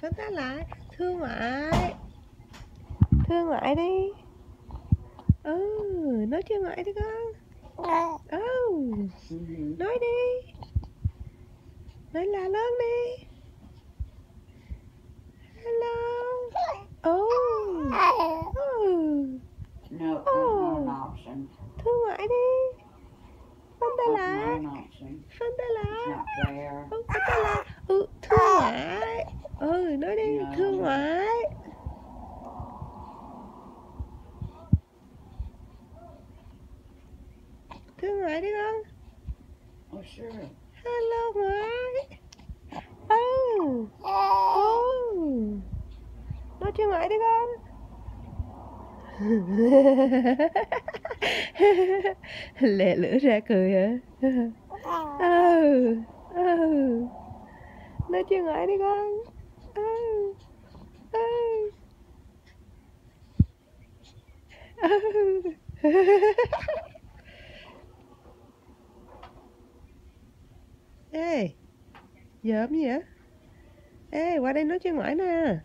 Phấn tay lại. Thưa ngoại. Thưa ngoại đi. Nói cho ngoại đi con. Nói đi. Nói la lớn đi. Hello. No, that's not an option. Thưa ngoại đi. Phấn tay That's lại. not an option. Phấn tay It's lại. not fair. Phấn tay lại. Thưa ngoại. Nói đi. No. Thưa ngoại. Thưa ngoại đi con. Oh, sure. Hello ngoại. Nói cho ngoại đi con. Lẹ lửa ra cười hả? Nói cho ngoại đi con. Ê, dởm gì vậy? Ê, qua đây nói cho ngoại nè.